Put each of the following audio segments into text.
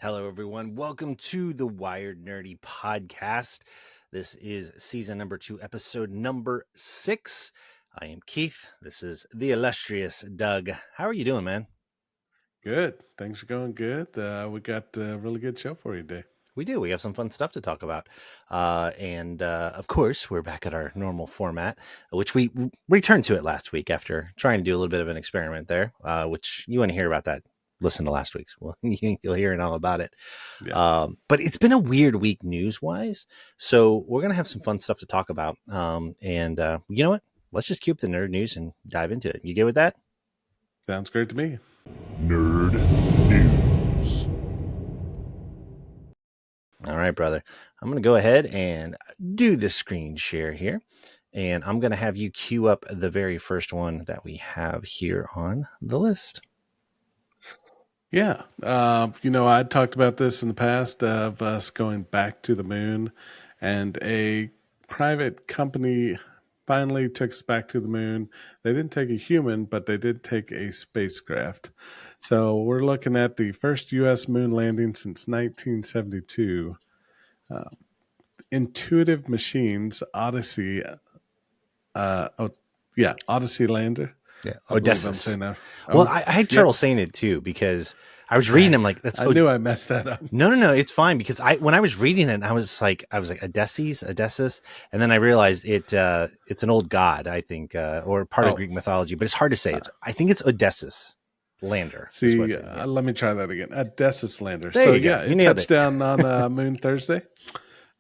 Hello, everyone. Welcome to the Wired Nerdy Podcast. This is season number 2, episode number 6. I am Keith. This is the illustrious Doug. How are you doing, man? Good. Things are going good. We got a really good show for you today. We do. We have some fun stuff to talk about. Of course, we're back at our normal format, which we returned to it last week after trying to do a little bit of an experiment there, which you want to hear about that. Listen to last week's. Well, you'll hear all about it. Yeah. But it's been a weird week news-wise, so we're going to have some fun stuff to talk about. You know what? Let's just cue up the nerd news and dive into it. You good with that? Sounds great to me. Nerd News. All right, brother. I'm going to go ahead and do the screen share here. And I'm going to have you queue up the very first one that we have here on the list. Yeah. I talked about this in the past of us going back to the moon, and a private company finally took us back to the moon. They didn't take a human, but they did take a spacecraft. So we're looking at the first U.S. moon landing since 1972. Intuitive Machines Odyssey. Odyssey lander. Yeah, I believe I'm Odysseus. saying that. Well, I had trouble saying it too because I was reading them like that's. I knew I messed that up. No, it's fine because when I was reading it, I was like Odysseus, and then I realized it's an old god, I think, or part of Greek mythology, but it's hard to say. I think it's Odysseus lander. See, let me try that again. Odysseus lander. There you go. It touched down on Moon Thursday.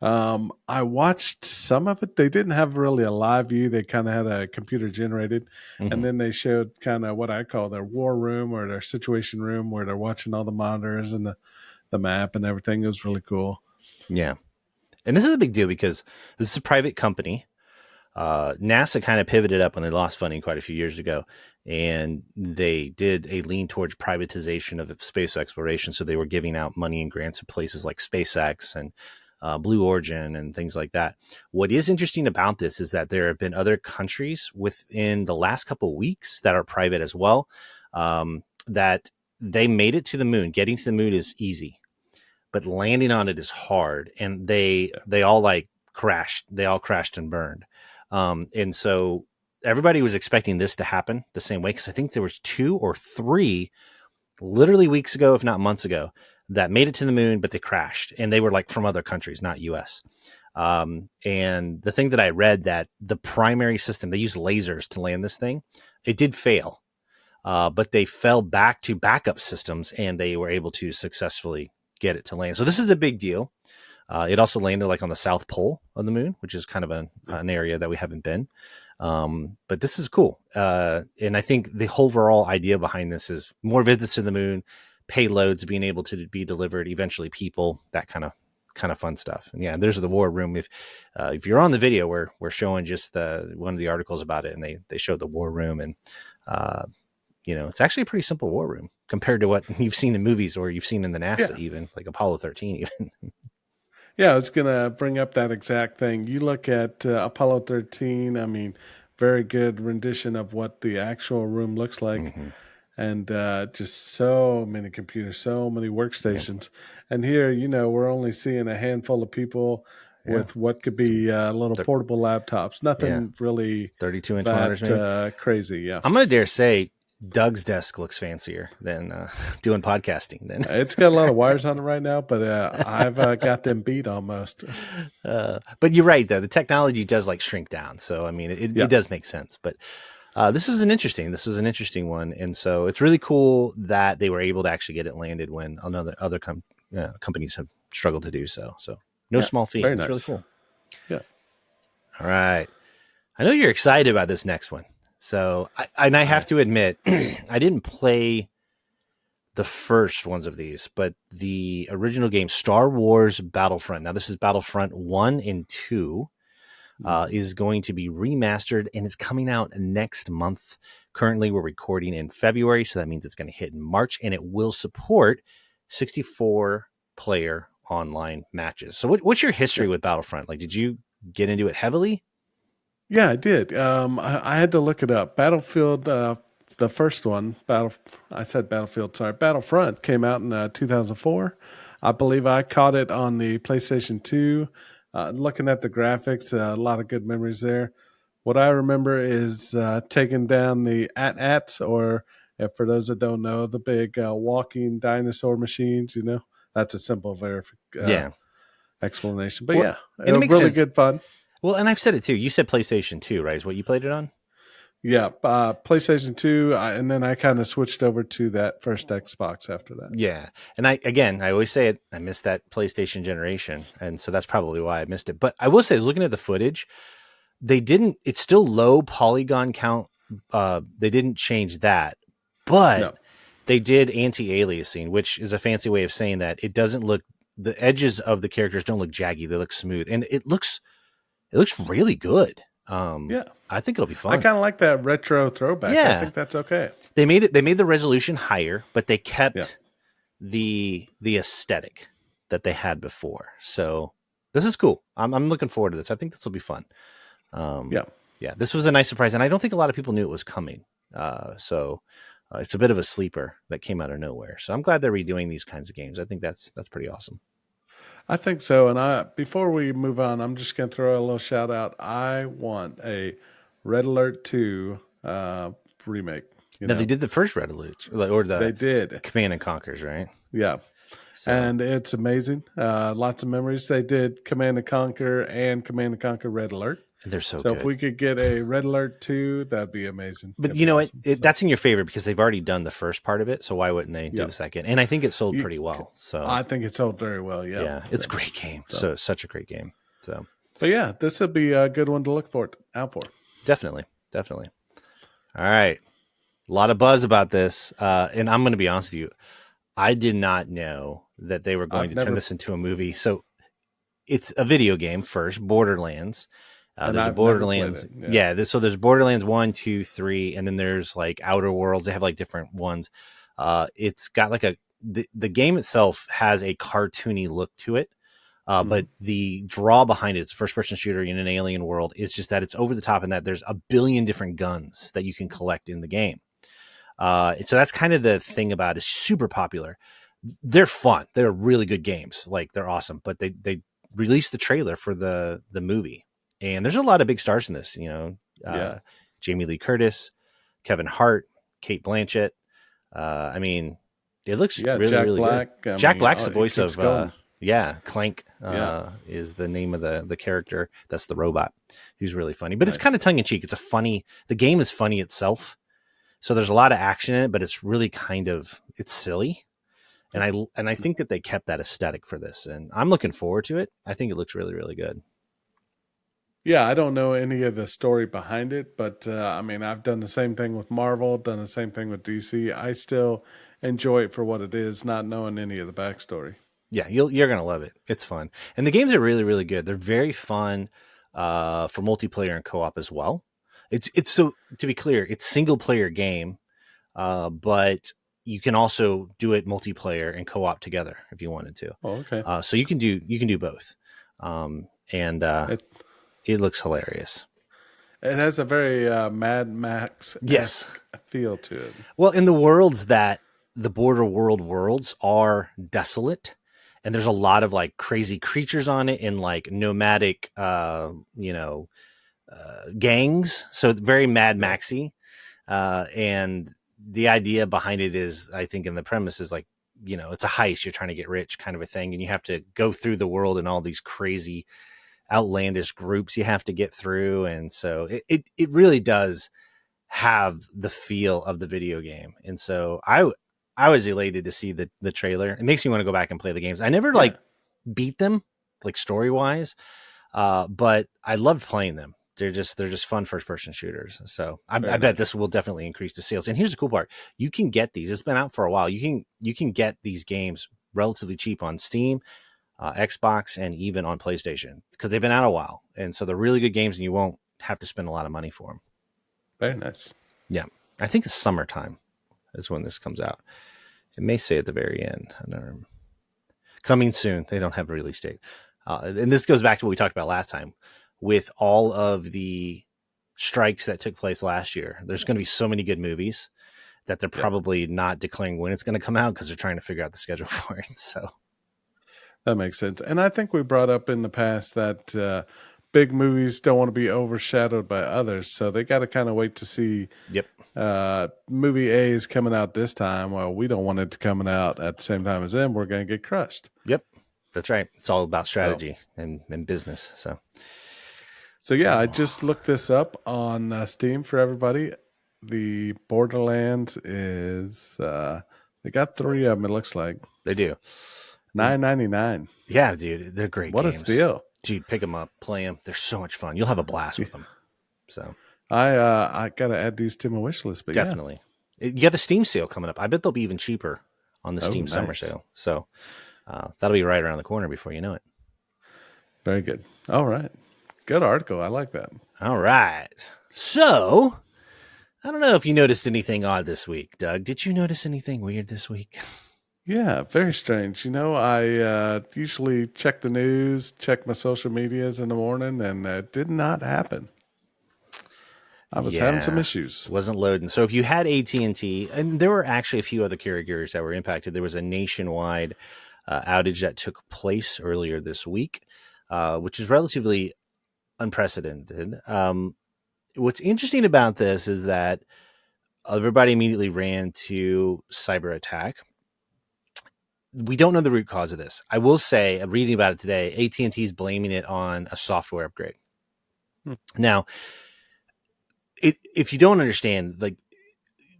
I watched some of it. They didn't have really a live view. They kind of had a computer generated, and then they showed kind of what I call their war room or their situation room where they're watching all the monitors and the map and everything. It was really cool. Yeah. And this is a big deal because this is a private company. NASA kind of pivoted up when they lost funding quite a few years ago, and they did a lean towards privatization of space exploration. So they were giving out money and grants to places like SpaceX and Blue Origin and things like that. What is interesting about this is that there have been other countries within the last couple of weeks that are private as well, that they made it to the moon. Getting to the moon is easy, but landing on it is hard. And they all crashed. They all crashed and burned. And so everybody was expecting this to happen the same way, because I think there was 2 or 3 literally weeks ago, if not months ago, that made it to the moon, but they crashed, and they were from other countries, not US. And the thing that I read, that the primary system, they used lasers to land this thing. It did fail, but they fell back to backup systems, and they were able to successfully get it to land. So this is a big deal. It also landed on the South Pole of the moon, which is kind of an area that we haven't been. But this is cool. And I think the overall idea behind this is more visits to the moon, payloads being able to be delivered, eventually people, that kind of fun stuff. And yeah, there's the war room. If you're on the video, we're showing just one of the articles about it, and they showed the war room, and it's actually a pretty simple war room compared to what you've seen in movies or you've seen in the NASA, even like Apollo 13 even. Yeah, I was going to bring up that exact thing. You look at Apollo 13, I mean, very good rendition of what the actual room looks like. Mm-hmm. And just so many computers, so many workstations. Yeah. And here, we're only seeing a handful of people with what could be little portable laptops. Nothing really 32-inch monitors, maybe. Crazy, yeah. I'm going to dare say Doug's desk looks fancier than doing podcasting. Then it's got a lot of wires on it right now, but I've got them beat almost. But you're right, though. The technology does shrink down. So, I mean, it does make sense. But this was an interesting one. And so it's really cool that they were able to actually get it landed when other companies have struggled to do so. So no small feat. Very nice. It's really cool. Yeah. All right. I know you're excited about this next one. So I have to admit, I didn't play the first ones of these, but the original game, Star Wars Battlefront. Now, this is Battlefront 1 and 2. Is going to be remastered, and it's coming out next month. Currently, we're recording in February, so that means it's going to hit in March, and it will support 64-player online matches. So what's your history with Battlefront? Did you get into it heavily? Yeah, I did. I had to look it up. Battlefield, the first one, Battlefront came out in 2004. I believe I caught it on the PlayStation 2. Looking at the graphics, a lot of good memories there. What I remember is taking down the AT-ATs, or for those that don't know, the big walking dinosaur machines. That's a simple Yeah. explanation. But Well, yeah, and it makes really sense. good fun. Well, and I've said it too. You said PlayStation 2, right? Is what you played it on? Yeah, PlayStation 2, and then I kind of switched over to that first Xbox after that. Yeah. And I always say it, I missed that PlayStation generation. And so that's probably why I missed it. But I will say, looking at the footage, it's still low polygon count. They didn't change that, but No. they did anti-aliasing, which is a fancy way of saying that it doesn't look, the edges of the characters don't look jaggy. They look smooth, and it looks really good. Yeah. I think it'll be I fun. kind of like that retro throwback. I Yeah. think that's okay. They made the resolution higher, but they kept Yeah. the aesthetic that they had before. So this is cool. I'm looking forward to this. I think this will be fun. Yeah, this was a nice surprise, and I don't think a lot of people knew it was coming. So it's a bit of a sleeper that came out of nowhere. So I'm glad they're redoing these kinds of games. I think that's pretty awesome. I think so. And before we move on, I'm just going to throw a little shout out. I want a Red Alert 2 remake. Now they did the first Red Alert, or the They did. Command and Conquers, right? Yeah. So, And it's amazing. Lots of memories. They did Command and Conquer and Command and Conquer Red Alert. they're so So good. if we could get a Red Alert 2, that'd be amazing. But That'd you be know awesome. what? That's in your favor because they've already done the first part of it. So why wouldn't they do Yep. the second? And I think it sold pretty well. So I think it sold very well. Yeah. yeah, it's a great game. So such a great game. So, But yeah, this would be a good one to look out for. definitely. All right, a lot of buzz about this, and I'm going to be honest with you. I did not know that they were going to turn this into a movie. So it's a video game first, Borderlands. There's a Borderlands. So there's Borderlands 1, 2, 3, and then there's like Outer Worlds. They have like different ones. It's got like the game itself has a cartoony look to it. But the draw behind it, it's a first person shooter in an alien world. It's just that it's over the top and that there's a billion different guns that you can collect in the game. So that's kind of the thing about it. It's super popular. They're fun. They're really good games. Like they're awesome, but they released the trailer for the movie, and there's a lot of big stars in this, Jamie Lee Curtis, Kevin Hart, Kate Blanchett. I mean, it looks really, Jack really Black. good. Jack Black's the voice of, going. Clank is the name of the character. That's the robot who's really funny, but it's kind of tongue in cheek. The game is funny itself. So there's a lot of action in it, but it's really it's silly. And I think that they kept that aesthetic for this, and I'm looking forward to it. I think it looks really, really good. Yeah, I don't know any of the story behind it, but I mean, I've done the same thing with Marvel, done the same thing with DC. I still enjoy it for what it is, not knowing any of the backstory. Yeah, you're gonna love it. It's fun, and the games are really, really good. They're very fun for multiplayer and co-op as well. It's so, to be clear, it's single player game, but you can also do it multiplayer and co-op together if you wanted to. Oh, okay. So you can do both, and it looks hilarious. It has a very Mad Max feel to it. Well, in the worlds that the border worlds are desolate, and there's a lot of like crazy creatures on it and like nomadic, gangs. So very Mad Maxy, and the idea behind it is, I think, in the premise is like, it's a heist. You're trying to get rich, kind of a thing, and you have to go through the world and all these crazy, outlandish groups you have to get through, and so it really does have the feel of the video game. And so I was elated to see the trailer. It makes me want to go back and play the games. I never like beat them like story wise, but I loved playing them. They're just fun first person shooters. So I bet this will definitely increase the sales. And here's the cool part: you can get these. It's been out for a while. You can get these games relatively cheap on Steam, Xbox, and even on PlayStation, because they've been out a while. And so they're really good games, and you won't have to spend a lot of money for them. Very nice. Yeah, I think it's summertime is when this comes out. It may say at the very end. I don't remember. Coming soon. They don't have a release date. And this goes back to what we talked about last time. With all of the strikes that took place last year, there's going to be so many good movies that they're probably not declaring when it's going to come out because they're trying to figure out the schedule for it. So, That makes sense. And I think we brought up in the past that big movies don't want to be overshadowed by others, so they got to kind of wait to see Yep. movie A is coming out this time. Well, we don't want it to coming out at the same time as them. We're going to get crushed. Yep. That's right. It's all about So, strategy and business. so yeah, I just looked this up on Steam for everybody. The Borderlands is they got 3 of them. It looks like They do. $9.99. Yeah, dude. They're great What games. a steal! Dude, pick them up, play them. They're so much fun. You'll have a blast with them. So I gotta add these to my wish list. But definitely. You got the Steam sale coming up. I bet they'll be even cheaper on the Oh, Steam summer nice. sale. So that'll be right around the corner before you know it. Very good. All right, good article. I like that. All right. So I don't know if you noticed anything odd this week, Doug. Did you notice anything weird this week? Yeah, very strange. I usually check the news, check my social medias in the morning, and it did not happen. I was having some issues. Wasn't loading. So if you had AT&T, and there were actually a few other carriers that were impacted. There was a nationwide outage that took place earlier this week, which is relatively unprecedented. What's interesting about this is that everybody immediately ran to cyber attack. We don't know the root cause of this. I will say, I'm reading about it today, AT&T is blaming it on a software upgrade. Now, if you don't understand, like,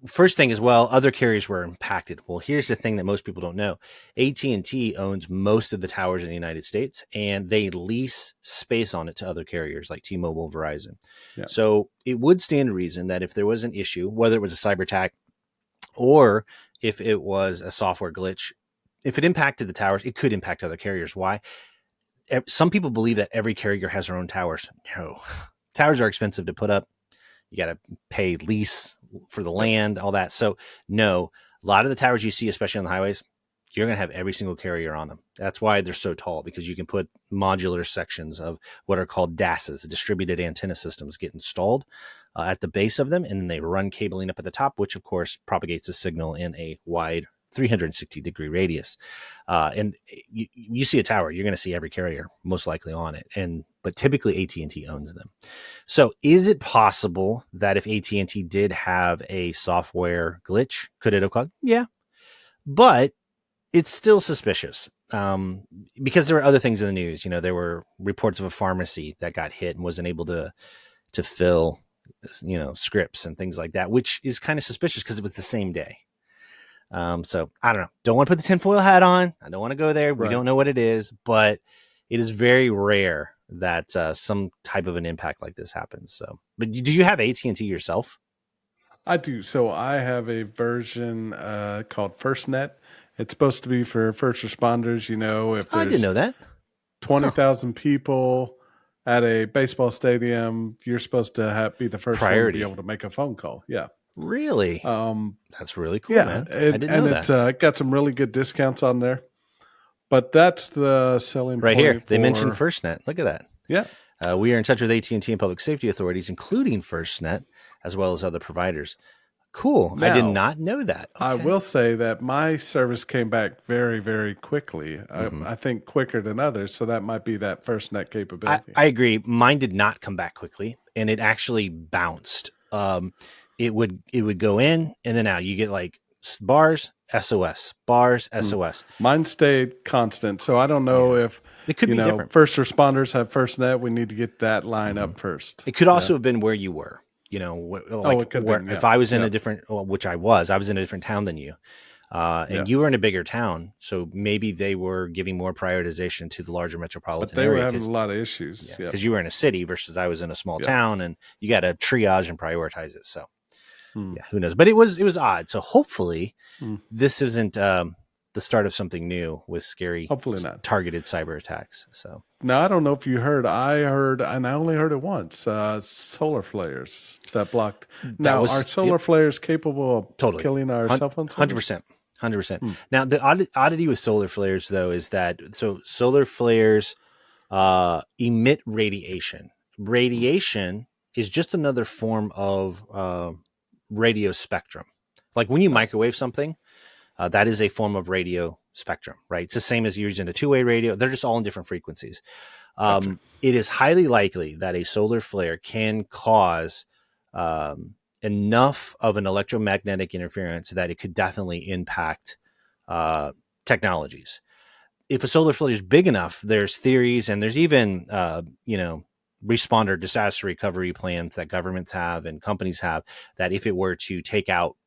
first thing is, well, other carriers were impacted. Well, here's the thing that most people don't know. AT&T owns most of the towers in the United States, and they lease space on it to other carriers like T-Mobile, Verizon. Yeah. So it would stand to reason that if there was an issue, whether it was a cyber attack or if it was a software glitch, if it impacted the towers, it could impact other carriers. Why? Some people believe that every carrier has their own towers. No. Towers are expensive to put up. You got to pay lease for the land, all that. So no, a lot of the towers you see, especially on the highways, you're going to have every single carrier on them. That's why they're so tall, because you can put modular sections of what are called DASs, the distributed antenna systems, get installed at the base of them, and then they run cabling up at the top, which of course propagates the signal in a wide 360-degree radius. And you see a tower, you're going to see every carrier most likely on it. But typically AT&T owns them. So is it possible that if AT&T did have a software glitch, could it have caused? Yeah, but it's still suspicious because there were other things in the news. There were reports of a pharmacy that got hit and wasn't able to fill, scripts and things like that, which is kind of suspicious because it was the same day. So I don't know. Don't want to put the tinfoil hat on. I don't want to go there. We don't know what it is, but it is very rare that some type of an impact like this happens. So, but do you have AT&T yourself? I do. So I have a version called FirstNet. It's supposed to be for first responders. If there's I didn't know that. 20,000 people at a baseball stadium, you're supposed to be the first one to be able to make a phone call. Yeah. Really? That's really cool, man. I didn't know that. It's got some really good discounts on there. But that's the selling right point here. They mentioned FirstNet. Look at that. Yeah. We are in touch with AT&T and public safety authorities, including FirstNet, as well as other providers. Cool. Now, I did not know that. Okay. I will say that my service came back very, very quickly. I think quicker than others. So that might be that FirstNet capability. I agree. Mine did not come back quickly, and it actually bounced. It would go in and then out. You get like bars, SOS, bars, SOS. Mine stayed constant. So I don't know if it could be different. First responders have FirstNet. We need to get that line up first. It could also have been where you were. It could have been, if I was in a different, which I was in a different town than you, and you were in a bigger town, so maybe they were giving more prioritization to the larger metropolitan area. But they were having a lot of issues. Because you were in a city versus I was in a small town, and you got to triage and prioritize it. So, yeah, who knows? But it was odd. So hopefully, this isn't the start of something new with scary, hopefully not targeted cyber attacks. So now I don't know if you heard. I heard, and I only heard it once. Solar flares that blocked. Now, are solar flares capable of killing our cell phone? 100%. 100%. Now, the oddity with solar flares, though, is that solar flares emit radiation. Radiation is just another form of radio spectrum. Like when you microwave something, that is a form of radio spectrum, right? It's the same as using a two-way radio. They're just all in different frequencies. Gotcha. It is highly likely that a solar flare can cause enough of an electromagnetic interference that it could definitely impact technologies. If a solar flare is big enough, there's theories and there's even, responder disaster recovery plans that governments have and companies have, that if it were to take out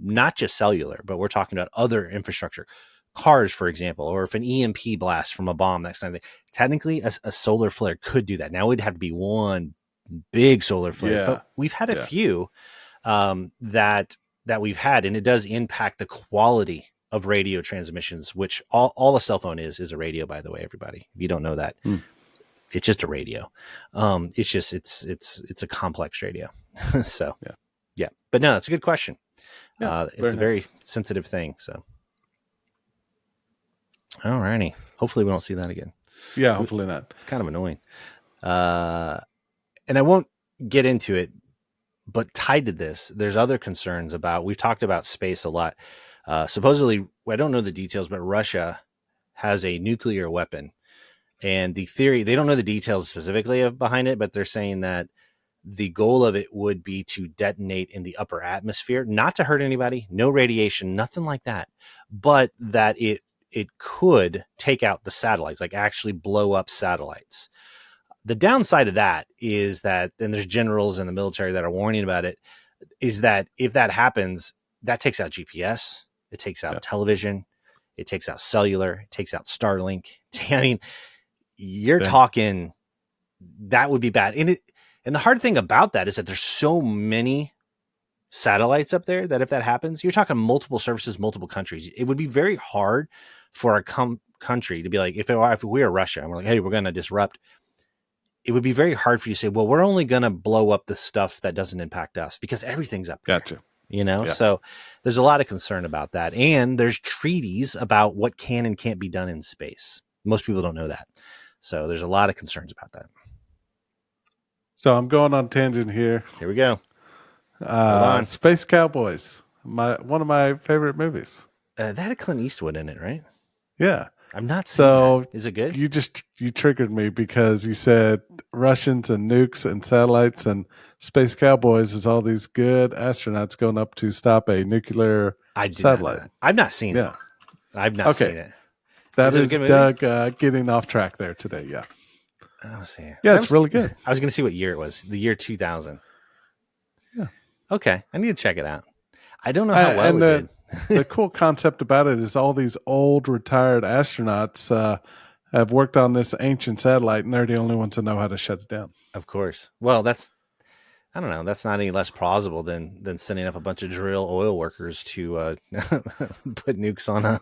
not just cellular, but we're talking about other infrastructure, cars, for example, or if an EMP blast from a bomb, that kind of thing, technically a solar flare could do that. Now it'd have to be one big solar flare, but we've had a few that we've had, and it does impact the quality of radio transmissions, which all a cell phone is a radio, by the way, everybody. If you don't know that, it's just a radio. It's a complex radio. So yeah, but no, it's a good question. It's a very sensitive thing. So, all righty. Hopefully we don't see that again. Yeah, hopefully not. It's kind of annoying. And I won't get into it, but tied to this, there's other concerns about, we've talked about space a lot. Supposedly, I don't know the details, but Russia has a nuclear weapon. And the theory, they don't know the details specifically behind it, but they're saying that the goal of it would be to detonate in the upper atmosphere, not to hurt anybody, no radiation, nothing like that, but that it could take out the satellites, like actually blow up satellites. The downside of that is that, and there's generals in the military that are warning about it, is that if that happens, that takes out GPS, it takes out television, it takes out cellular, it takes out Starlink. I mean, you're talking, that would be bad. And the hard thing about that is that there's so many satellites up there that if that happens, you're talking multiple services, multiple countries. It would be very hard for a country to be like, if we are Russia and we're like, hey, we're going to disrupt, it would be very hard for you to say, well, we're only going to blow up the stuff that doesn't impact us because everything's up there. Gotcha. So there's a lot of concern about that. And there's treaties about what can and can't be done in space. Most people don't know that. So there's a lot of concerns about that. So I'm going on tangent here. Here we go. Space Cowboys, one of my favorite movies. That had Clint Eastwood in it, right? Yeah. I'm not saying that. Is it good? You triggered me because you said Russians and nukes and satellites, and Space Cowboys is all these good astronauts going up to stop a nuclear satellite. I've not seen it. I've not seen it. That is Doug getting off track there today. Yeah. I was saying. Yeah, it's really good. I was going to see what year it was. The year 2000. Yeah. Okay. I need to check it out. I don't know how well it did. The cool concept about it is all these old retired astronauts have worked on this ancient satellite, and they're the only ones that know how to shut it down. Of course. Well, I don't know. That's not any less plausible than sending up a bunch of drill oil workers to put nukes on a.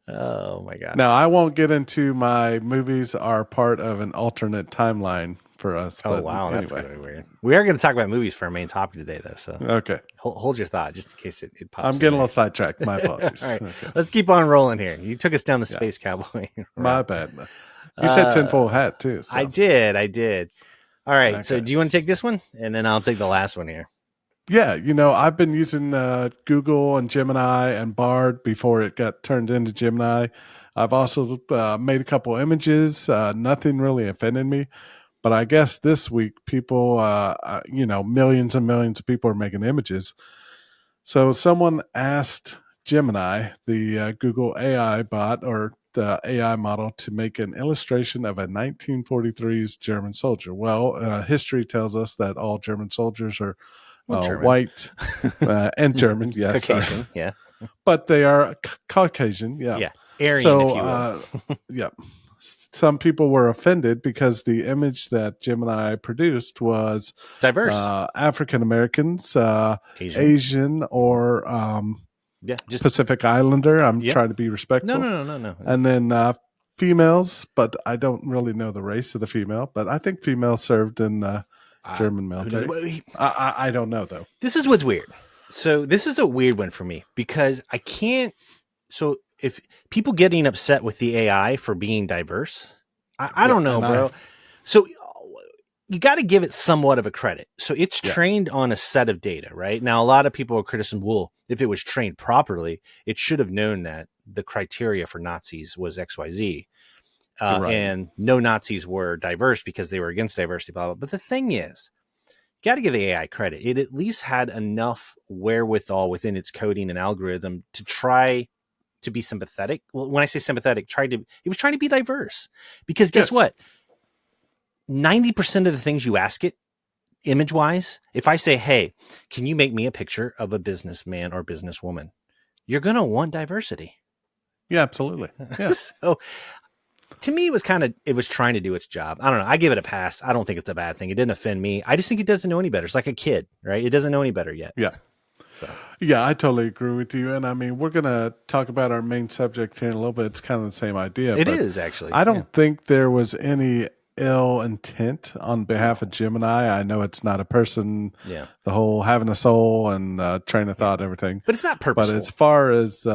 Oh my God. Now, I won't get into my movies are part of an alternate timeline for us. Oh, wow. Anyway. That's going to be weird. We are going to talk about movies for our main topic today, though. So okay. Hold your thought just in case it pops. I'm getting a little sidetracked. My apologies. All right. Okay. Let's keep on rolling here. You took us down the Space Cowboy. My bad. You said tinfoil hat too. So. I did. All right. Okay. So do you want to take this one? And then I'll take the last one here. Yeah, I've been using Google and Gemini and Bard before it got turned into Gemini. I've also made a couple images. Nothing really offended me. But I guess this week people, millions and millions of people are making images. So someone asked Gemini, the Google AI bot or the AI model, to make an illustration of a 1943's German soldier. Well, history tells us that all German soldiers are white and German, yes. Caucasian, yeah. But they are Caucasian, yeah. Yeah, Aryan, if you will. Yeah. Some people were offended because the image that Gemini produced was diverse. African Americans, Asian or just Pacific Islander. I'm trying to be respectful. No. And then females, but I don't really know the race of the female. But I think females served in German military. I don't know, though. This is what's weird. So this is a weird one for me because I can't. So if people getting upset with the AI for being diverse, I don't know, bro. So you got to give it somewhat of a credit. So it's trained on a set of data, right? Now, a lot of people are criticizing, well, if it was trained properly, it should have known that the criteria for Nazis was XYZ. Right. And no Nazis were diverse because they were against diversity, blah, blah. But the thing is, you got to give the AI credit. It at least had enough wherewithal within its coding and algorithm to try to be sympathetic. Well, when I say sympathetic, it was trying to be diverse. Because guess what? 90% of the things you ask it, image-wise, if I say, hey, can you make me a picture of a businessman or businesswoman? You're going to want diversity. Yeah, absolutely. Yeah. So to me, it was trying to do its job. I don't know. I give it a pass. I don't think it's a bad thing. It didn't offend me. I just think it doesn't know any better. It's like a kid, right? It doesn't know any better yet. Yeah. So. Yeah, I totally agree with you. And I mean, we're going to talk about our main subject here in a little bit. It's kind of the same idea. It is, actually. I don't think there was any ill intent on behalf of Gemini. I know it's not a person. Yeah. The whole having a soul and train of thought, everything. But it's not purposeful. But as far as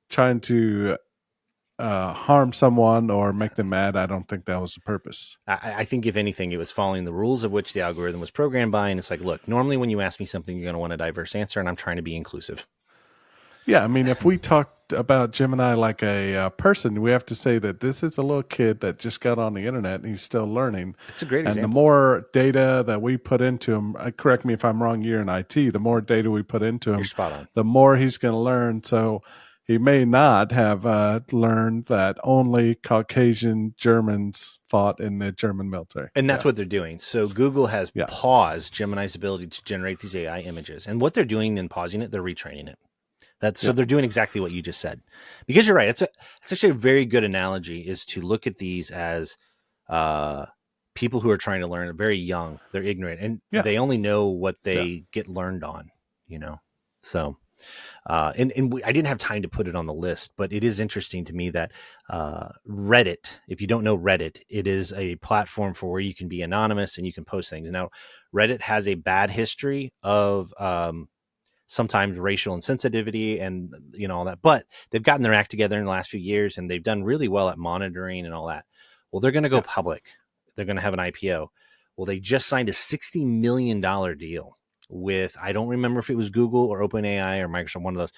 trying to harm someone or make them mad, I don't think that was the purpose. I think if anything, it was following the rules of which the algorithm was programmed by. And it's like, look, normally when you ask me something, you're going to want a diverse answer, and I'm trying to be inclusive. Yeah, I mean, if we talked about Gemini like a person, we have to say that this is a little kid that just got on the internet and he's still learning. It's a great example. And the more data that we put into him, correct me if I'm wrong, you're in IT, the more data we put into him, you're spot on. The more he's going to learn. So he may not have learned that only Caucasian Germans fought in the German military. And that's what they're doing. So Google has paused Gemini's ability to generate these AI images. And what they're doing in pausing it, they're retraining it. So they're doing exactly what you just said. Because you're right. It's actually a very good analogy is to look at these as people who are trying to learn, very young, they're ignorant, and they only know what they get learned on, So, I didn't have time to put it on the list, but it is interesting to me that Reddit, if you don't know Reddit, it is a platform for where you can be anonymous and you can post things. Now, Reddit has a bad history of sometimes racial insensitivity and all that, but they've gotten their act together in the last few years and they've done really well at monitoring and all that. Well, they're going to go public. They're going to have an IPO. Well, they just signed a $60 million deal with, I don't remember if it was Google or OpenAI or Microsoft, one of those,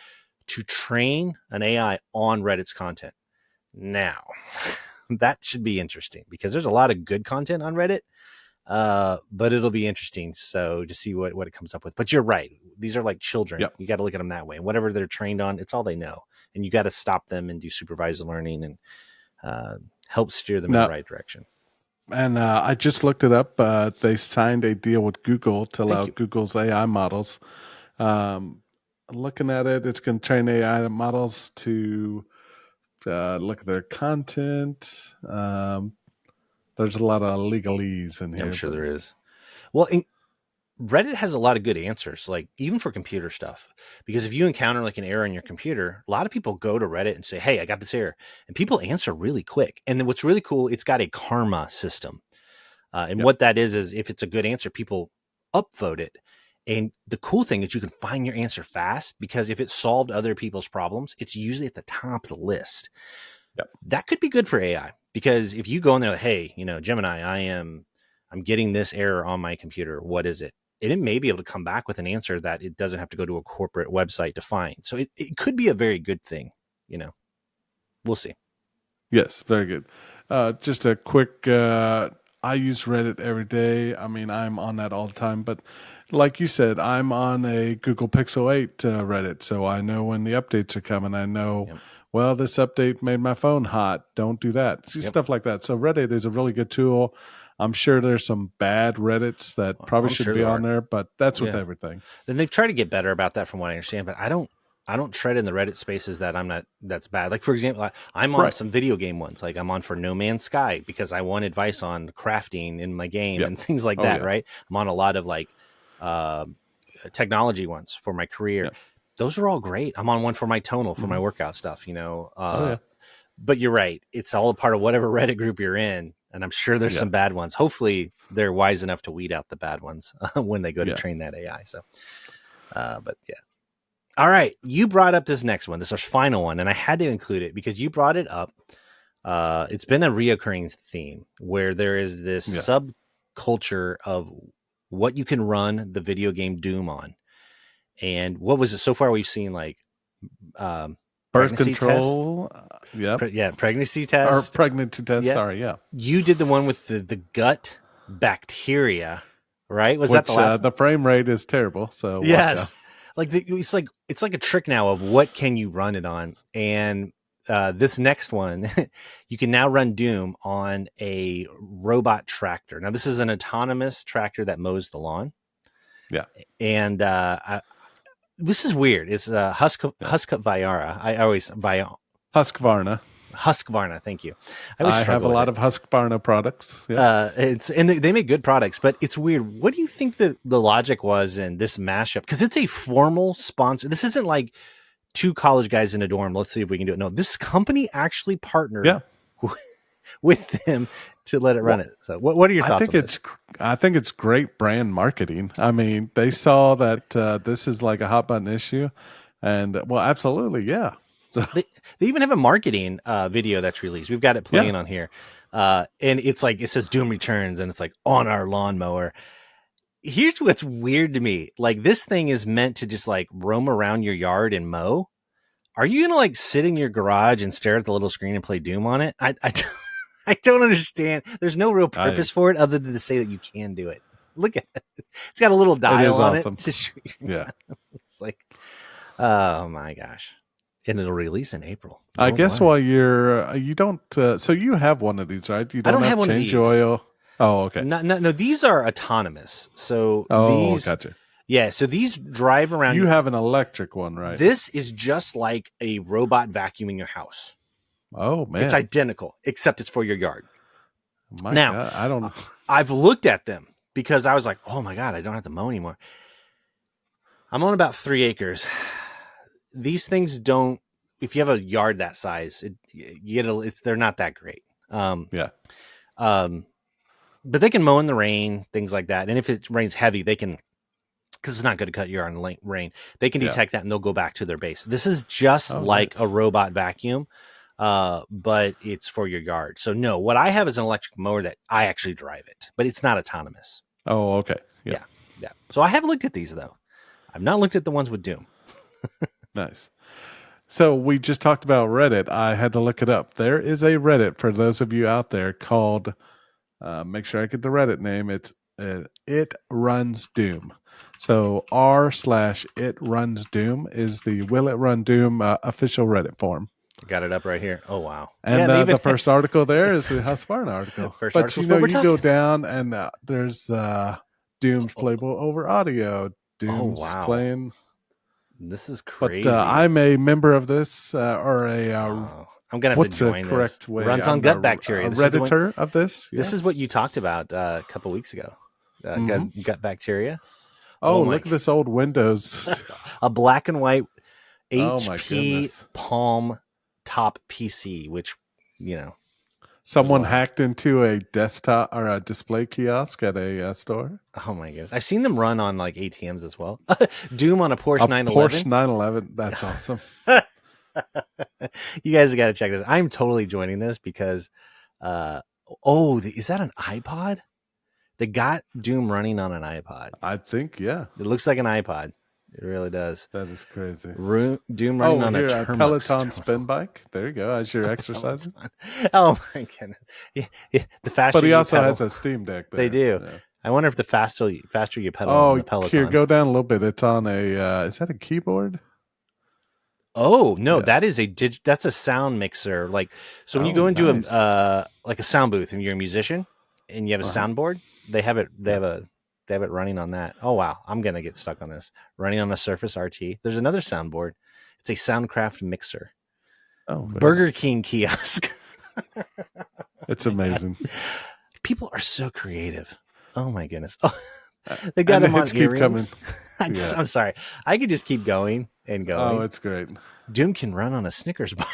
to train an AI on Reddit's content. Now, that should be interesting because there's a lot of good content on Reddit. But it'll be interesting. So to see what it comes up with. But you're right. These are like children. You got to look at them that way. Whatever they're trained on, it's all they know. And you got to stop them and do supervised learning and help steer them in the right direction. And I just looked it up. They signed a deal with Google to allow Google's AI models. Looking at it, it's going to train AI models to look at their content. There's a lot of legalese in here. I'm sure there is. Well, Reddit has a lot of good answers, like even for computer stuff. Because if you encounter like an error in your computer, a lot of people go to Reddit and say, hey, I got this error. And people answer really quick. And then what's really cool, it's got a karma system. And what that is if it's a good answer, people upvote it. And the cool thing is you can find your answer fast because if it solved other people's problems, it's usually at the top of the list. That could be good for AI. Because if you go in there, like, hey, Gemini, I'm getting this error on my computer. What is it? And it may be able to come back with an answer that it doesn't have to go to a corporate website to find. So it could be a very good thing. We'll see. Yes, very good. Just a quick, I use Reddit every day. I mean, I'm on that all the time. But like you said, I'm on a Google Pixel 8 Reddit. So I know when the updates are coming. I know... Well, this update made my phone hot. Don't do that. Just stuff like that. So Reddit is a really good tool. I'm sure there's some bad Reddits that probably shouldn't be on there, but that's with everything. Then they've tried to get better about that from what I understand, but I don't tread in the Reddit spaces that's bad. Like, for example, I'm on some video game ones. Like I'm on for No Man's Sky because I want advice on crafting in my game and things like that, right? I'm on a lot of like technology ones for my career. Those are all great. I'm on one for my tonal, for my workout stuff, But you're right. It's all a part of whatever Reddit group you're in. And I'm sure there's some bad ones. Hopefully they're wise enough to weed out the bad ones when they go to train that AI. So, but yeah. All right. You brought up this next one. This is our final one. And I had to include it because you brought it up. It's been a reoccurring theme where there is this subculture of what you can run the video game Doom on. And what was it so far? We've seen like Birth pregnancy test. control. Yep. Pregnancy Or test. pregnancy test. Yeah. Sorry. Yeah. You did the one with the gut bacteria, right? Was that Which the last one? the frame rate is terrible. So watch out. Yes. It's like a trick now of what can you run it on. And this next one, you can now run Doom on a robot tractor. Now, this is an autonomous tractor that mows the lawn. Yeah. And this is weird. It's Husqvarna. I always Husqvarna. Husqvarna. Thank you. I have a lot of Husqvarna products. Yeah. They make good products, but it's weird. What do you think the logic was in this mashup? Because it's a formal sponsor. This isn't like two college guys in a dorm. Let's see if we can do it. No, this company actually partnered with them to let it run it. So what are your thoughts on this? I think it's great brand marketing. I mean, they saw that this is like a hot button issue, and well, absolutely, yeah. So, they even have a marketing video that's released. We've got it playing on here, and it's like it says Doom Returns, and it's like on our lawnmower. Here's what's weird to me: like this thing is meant to just like roam around your yard and mow. Are you gonna like sit in your garage and stare at the little screen and play Doom on it? I don't understand. There's no real purpose for it other than to say that you can do it. Look at it. It's got a little dial on it to show you. It's like, oh my gosh. And it'll release in April. I guess while you don't, so you have one of these, right? You don't have one of change these. Oil. Oh, okay. No, these are autonomous. So these, gotcha. Yeah, so these drive around. You have an electric one, right? This is just like a robot vacuuming your house. Oh man, it's identical, except it's for your yard. God, I don't. I've looked at them because I was like, oh my God, I don't have to mow anymore. I'm on about 3 acres. These things don't. If you have a yard that size, they're not that great. But they can mow in the rain, things like that. And if it rains heavy, they can, because it's not good to cut your yard in the rain. They can detect that and they'll go back to their base. This is just like a robot vacuum. But it's for your yard. So no, what I have is an electric mower that I actually drive it, but it's not autonomous. Oh, okay. Yeah. So I haven't looked at these though. I've not looked at the ones with Doom. Nice. So we just talked about Reddit. I had to look it up. There is a Reddit for those of you out there called, make sure I get the Reddit name. It's It Runs Doom. So r/It Runs Doom is the Will It Run Doom official Reddit forum. Got it up right here. Oh, wow. And the first article there is the Husqvarna article. But you go down and there's Doom's playable over audio. Doom's playing. This is crazy. But I'm a member of this I'm going to have to join this. Way? Runs on gut bacteria. Redditor of this. Yeah. This is what you talked about a couple weeks ago. Gut bacteria. Oh, look at this old Windows. A black and white HP Palm top PC, which, someone hacked into a desktop or a display kiosk at a store. Oh my goodness. I've seen them run on like ATMs as well. Doom on a Porsche 911. Porsche 911. That's awesome. You guys have got to check this. I'm totally joining this because, is that an iPod? They got Doom running on an iPod. I think, yeah. It looks like an iPod. It really does. That is crazy. Doom running on a Peloton spin bike. There you go. As you're exercising. Oh my goodness! Yeah. The faster. But he also has a Steam Deck. There. They do. Yeah. I wonder if the faster you pedal on the Peloton. Here, go down a little bit. It's on a. Is that a keyboard? Oh no, that is that's a sound mixer. Like when you go into a sound booth and you're a musician and you have a soundboard, they have it. They have it running on that. Oh wow, I'm gonna get stuck on this. Running on a Surface RT. There's another soundboard. It's a Soundcraft mixer. Oh, Burger King kiosk. It's amazing. People are so creative. Oh my goodness. Oh, they got them on earrings. I'm sorry. I could just keep going and going. Oh, it's great. Doom can run on a Snickers bar.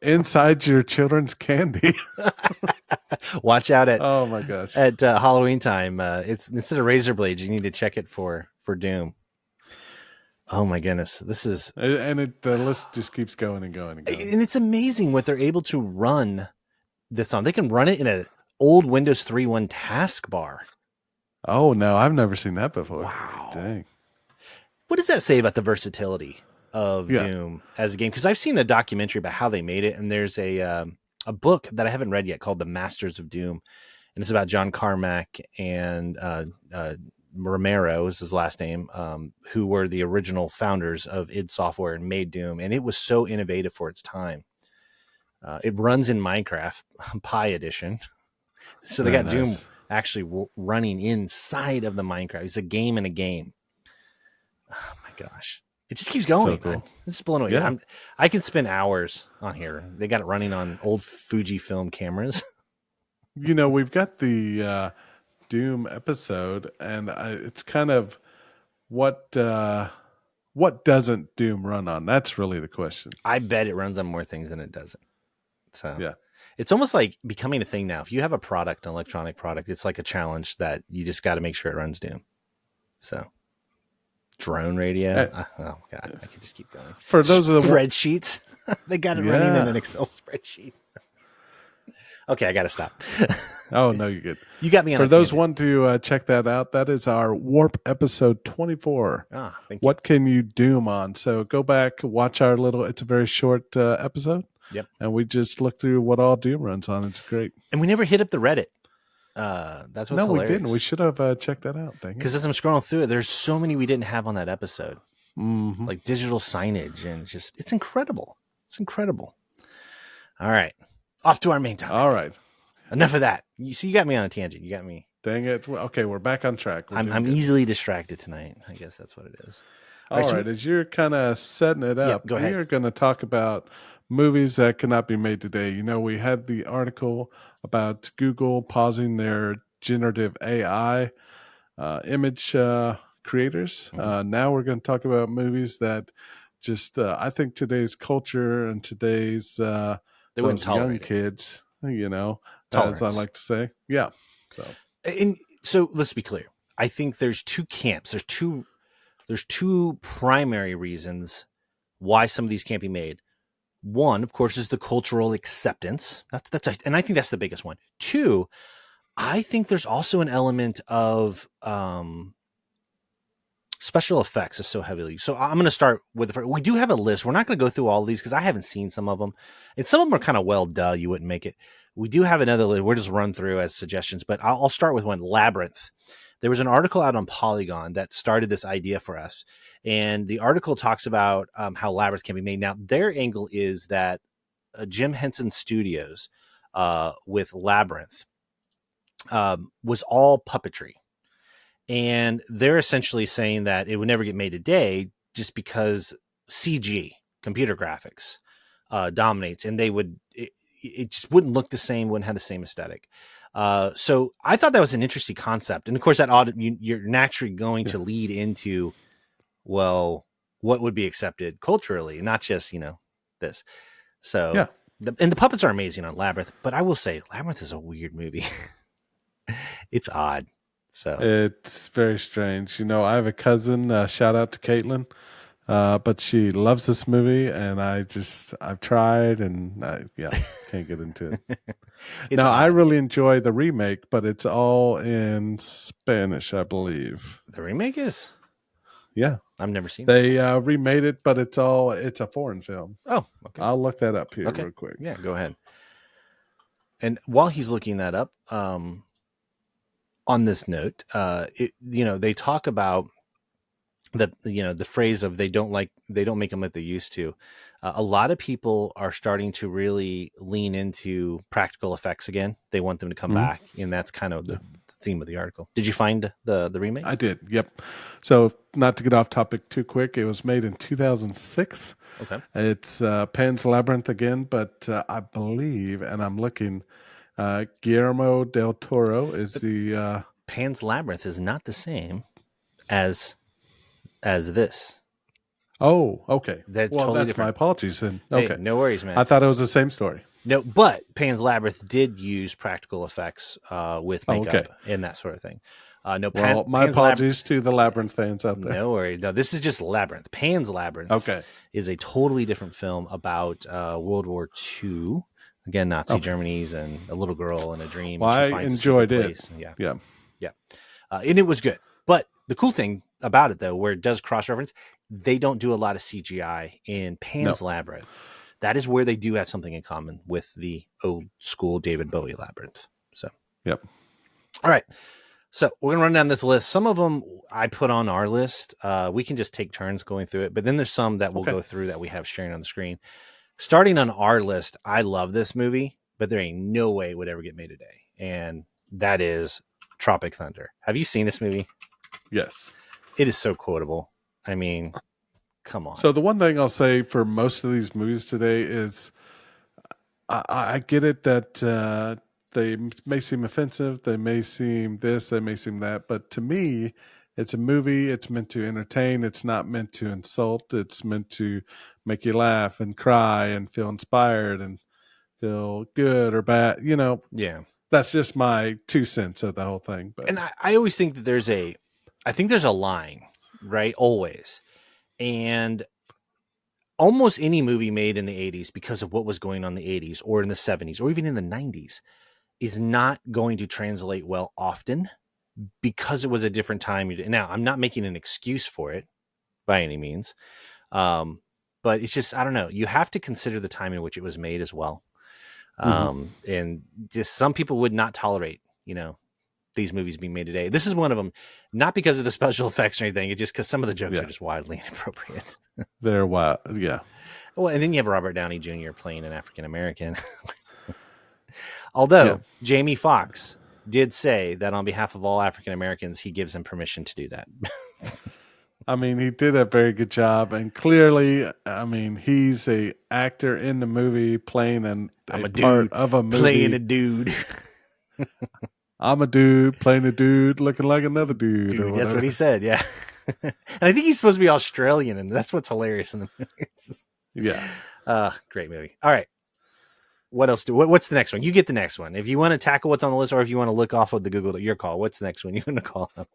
Inside your children's candy. Watch out at oh my gosh at Halloween time. It's instead of razor blades, you need to check it for Doom. Oh my goodness, this is the list just keeps going and going and going. And it's amazing what they're able to run this on. They can run it in an old Windows 3.1 taskbar. Oh no, I've never seen that before. Wow, dang. What does that say about the versatility of Yeah. Doom as a game, because I've seen a documentary about how they made it, and there's a book that I haven't read yet called The Masters of Doom, and it's about John Carmack and Romero is his last name, who were the original founders of id Software and made Doom, and it was so innovative for its time. It runs in Minecraft Pi Edition, so they Very got Doom nice. actually running inside of the Minecraft. It's a game in a game. Oh my gosh. It just keeps going, So cool. man. It's blown away. Yeah. I can spend hours on here. They got it running on old Fujifilm cameras. We've got the Doom episode, and it's kind of what doesn't Doom run on? That's really the question. I bet it runs on more things than it doesn't. So Yeah. it's almost like becoming a thing now. If you have a product, an electronic product, it's like a challenge that you just got to make sure it runs Doom. So drone radio. Oh God, I could just keep going. For those of the spreadsheets, they got it running in an Excel spreadsheet. Okay, I got to stop. Oh, no, you're good. You got me on For a those tangent. want to check that out, that is our Warp episode 24. Ah, thank you. What can you Doom on? So go back, watch our it's a very short episode. Yep. And we just looked through what all Doom runs on. It's great. And we never hit up the Reddit. That's what's No, hilarious. we didn't. We should have checked that out. Because as I'm scrolling through it, there's so many we didn't have on that episode. Mm-hmm. Like digital signage, and it's incredible. It's incredible. All right. Off to our main topic. All right. Enough of that. You got me on a tangent. You got me. Dang it. Okay, we're back on track. I'm easily distracted tonight. I guess that's what it is. All right. As you're kind of setting it up, go ahead. we are going to talk about movies that cannot be made today. We had the article about Google pausing their generative AI image creators. Now we're going to talk about movies that just, I think today's culture and today's they wouldn't young tolerate kids, Tolerance. as I like to say. Yeah. So let's be clear. I think there's two camps. There's two primary reasons why some of these can't be made. One, of course, is the cultural acceptance. And I think that's the biggest one. Two, I think there's also an element of special effects is so heavily. So I'm going to start with we do have a list. We're not going to go through all of these because I haven't seen some of them, and some of them are kind of duh. You wouldn't make it. We do have another list. We'll just run through as suggestions, but I'll start with one. Labyrinth. There was an article out on Polygon that started this idea for us, and the article talks about how Labyrinth can be made. Now, their angle is that Jim Henson Studios with Labyrinth was all puppetry. And they're essentially saying that it would never get made today just because CG, computer graphics, dominates, and it just wouldn't look the same, wouldn't have the same aesthetic. So I thought that was an interesting concept. And of course, you're naturally going to lead into, well, what would be accepted culturally, not just, this. So, yeah. And the puppets are amazing on Labyrinth, but I will say Labyrinth is a weird movie. It's odd. So it's very strange. I have a cousin, shout out to Caitlin, but she loves this movie, and I've tried, and can't get into it. Now, I really enjoy the remake, but it's all in Spanish, I believe. The remake is? Yeah. I've never seen it. They remade it, but it's a foreign film. Oh, okay. I'll look that up here real quick. Yeah, go ahead. And while he's looking that up, on this note, they talk about that, the phrase of they don't make them like they used to. A lot of people are starting to really lean into practical effects again. They want them to come back, and that's kind of the theme of the article. Did you find the remake? I did. Yep. So not to get off topic too quick, it was made in 2006. Okay. It's Pan's Labyrinth again, but I believe, and I'm looking, Guillermo del Toro is the Pan's Labyrinth is not the same as this. Oh, okay. They're well, totally that's different. my apologies then. Okay. Hey, no worries, man. I thought it was the same story. No, but Pan's Labyrinth did use practical effects with makeup and that sort of thing. My Pan's apologies to the Labyrinth fans out there. No worries. No, this is just Labyrinth. Pan's Labyrinth is a totally different film about World War II. Again, Nazi Germany's and a little girl and a dream. Well, I enjoyed it. Yeah. And it was good. But the cool thing about it, though, where it does cross-reference, they don't do a lot of CGI in Pan's No. Labyrinth. That is where they do have something in common with the old school David Bowie Labyrinth. So, Yep. all right. So we're going to run down this list. Some of them I put on our list. We can just take turns going through it. But then there's some that we'll go through that we have sharing on the screen. Starting on our list, I love this movie, but there ain't no way it would ever get made today. And that is Tropic Thunder. Have you seen this movie? Yes. It is so quotable. I mean, come on. So the one thing I'll say for most of these movies today is I get it that they may seem offensive, they may seem this, they may seem that, but to me, it's a movie. It's meant to entertain. It's not meant to insult. It's meant to make you laugh and cry and feel inspired and feel good or bad. You know, Yeah. that's just my 2 cents of the whole thing. But And I always think that there's a line, right? Always. And almost any movie made in the 80s because of what was going on in the 80s or in the 70s or even in the 90s is not going to translate well often because it was a different time. Now, I'm not making an excuse for it by any means. But it's just, I don't know. You have to consider the time in which it was made as well. And just some people would not tolerate, these movies being made today. This is one of them, not because of the special effects or anything. It's just because some of the jokes are just wildly inappropriate. They're wild. Yeah. Well, and then you have Robert Downey Jr. playing an African-American. Although Jamie Foxx did say that on behalf of all African-Americans, he gives him permission to do that. I mean, he did a very good job, and clearly, I mean, he's a actor in the movie playing a part of a movie. Playing a dude. I'm a dude playing a dude looking like another dude. Or that's what he said, yeah. And I think he's supposed to be Australian, and that's what's hilarious in the movie. Yeah. Great movie. All right. What else what's the next one? You get the next one. If you want to tackle what's on the list, or if you want to look off of the Google, your call. What's the next one you're going to call up?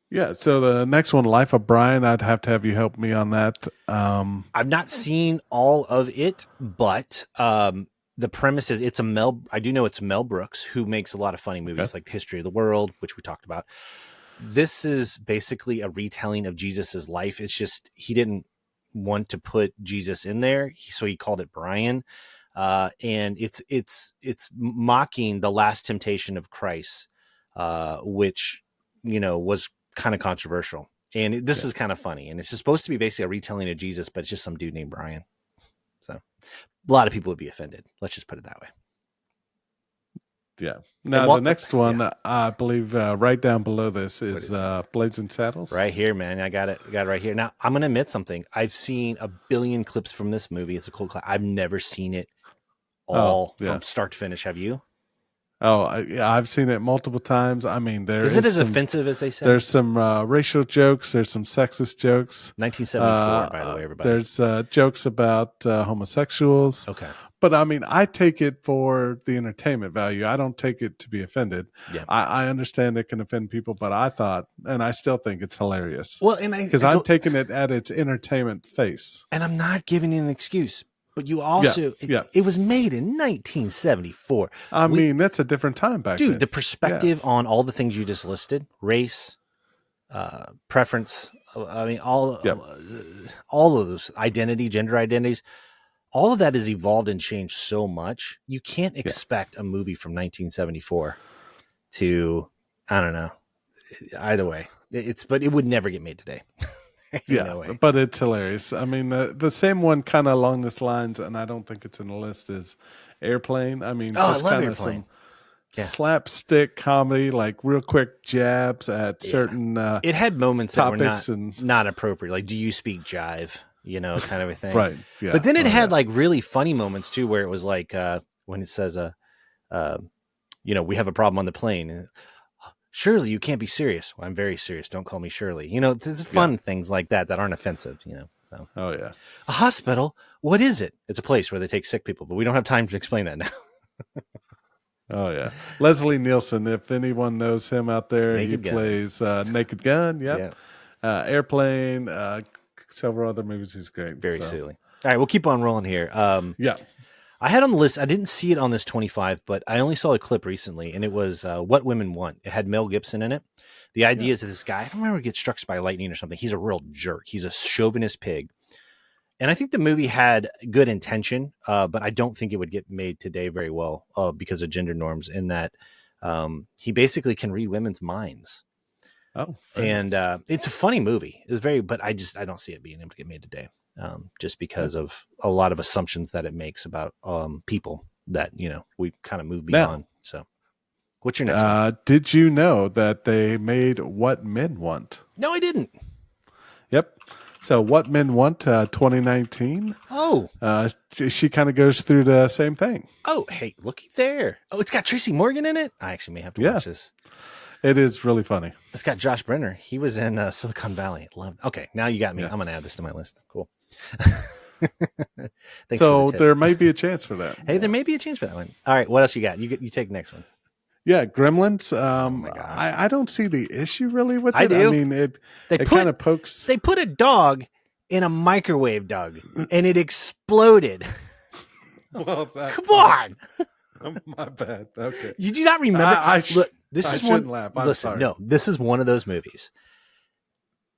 Yeah, so the next one, Life of Brian, I'd have to have you help me on that. I've not seen all of it, but the premise is I do know it's Mel Brooks, who makes a lot of funny movies like The History of the World, which we talked about. This is basically a retelling of Jesus's life. It's just he didn't want to put Jesus in there, so he called it Brian. And it's mocking the last temptation of Christ, which was kind of controversial, and this is kind of funny, and it's supposed to be basically a retelling of Jesus, but it's just some dude named Brian. So a lot of people would be offended. Let's just put it that way. Yeah. Now the next one, I believe, right down below this is Blades and Saddles. Right here, man. I got it right here. Now I'm gonna admit something. I've seen a billion clips from this movie. It's a cool clip. I've never seen it all from start to finish. Have you? Oh, I've seen it multiple times. I mean, is it as offensive as they say? There's some racial jokes. There's some sexist jokes. 1974, by the way, everybody. There's jokes about homosexuals. Okay. But I mean, I take it for the entertainment value. I don't take it to be offended. Yeah. I understand it can offend people, but I thought, and I still think it's hilarious. Well, and because I'm taking it at its entertainment face. And I'm not giving you an excuse. But you also, it was made in 1974. I mean, that's a different time back then. Dude, the perspective on all the things you just listed, race, preference, I mean, all of those, identity, gender identities, all of that has evolved and changed so much. You can't expect a movie from 1974 to, I don't know, either way. But it would never get made today. But it's hilarious. I mean, the same one kind of along this lines, and I don't think it's in the list, is Airplane. I mean, just kind of some slapstick comedy, like real quick jabs at certain it had moments that were and not appropriate. Like, do you speak jive? Kind of a thing. Right. Yeah. But then it had like really funny moments too, where it was like when it says, we have a problem on the plane. Shirley, you can't be serious. Well, I'm very serious. Don't call me Shirley. There's fun things like that aren't offensive, So. Oh, yeah. A hospital? What is it? It's a place where they take sick people, but we don't have time to explain that now. Oh, yeah. Leslie Nielsen, if anyone knows him out there, he plays Naked Gun. Yep. Yeah. Airplane, several other movies. He's great. Very silly. All right, we'll keep on rolling here. I had on the list. I didn't see it on this 25, but I only saw a clip recently, and it was What Women Want. It had Mel Gibson in it. The idea is that this guy, I don't remember, gets struck by lightning or something. He's a real jerk. He's a chauvinist pig. And I think the movie had good intention, but I don't think it would get made today very well because of gender norms, in that he basically can read women's minds. Oh, and nice. It's a funny movie. It's very, but I don't see it being able to get made today, just because of a lot of assumptions that it makes about people that we kind of move beyond. Now, so, what's your next one? Did you know that they made What Men Want? No, I didn't. Yep. So, What Men Want 2019. Oh, she kind of goes through the same thing. Oh, hey, looky there. Oh, it's got Tracy Morgan in it. I actually may have to watch this. It is really funny. It's got Josh Brenner. He was in Silicon Valley. Okay, now you got me. I'm going to add this to my list. Cool. So there may be a chance for that. Hey, there may be a chance for that one. All right, what else you got? You take the next one. Yeah, Gremlins. Oh my gosh. I don't see the issue really with it. I do. I mean, it kind of pokes. They put a dog in a microwave, Doug, and it exploded. Well, come on. My bad. Okay. You do not remember? Look, this I is shouldn't one. Laugh. I'm listen, sorry. No, this is one of those movies.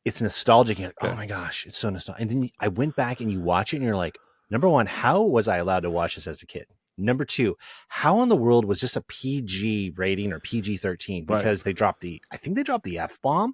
It's nostalgic. You're like, oh my gosh, it's so nostalgic. And then I went back and you watch it, and you're like, number one, how was I allowed to watch this as a kid? Number two, how in the world was just a PG rating or PG-13? Because they dropped I think they dropped the F-bomb.